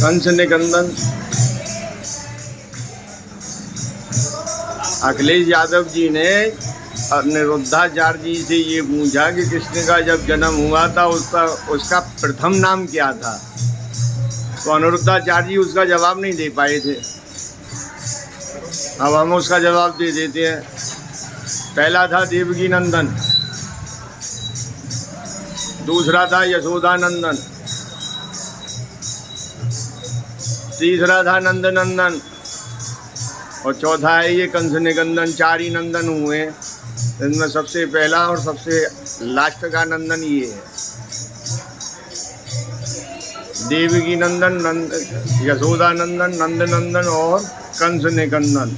कंस निकंदन अखिलेश यादव जी ने अनिरुद्धाचार्य जी से ये पूछा कि कृष्ण का जब जन्म हुआ था उसका प्रथम नाम क्या था। तो अनिरुद्धाचार्य जी उसका जवाब नहीं दे पाए थे। अब हम उसका जवाब दे देते हैं। पहला था देवकी नंदन, दूसरा था यशोदानंदन, तीसरा था नंद नंदन और चौथा है ये कंस निकंदन। 4 ही नंदन हुए। इनमें सबसे पहला और सबसे लास्ट का नंदन ये है। देवकी नंदन, यशोदानंदन, नंद नंदन और कंस निकंदन।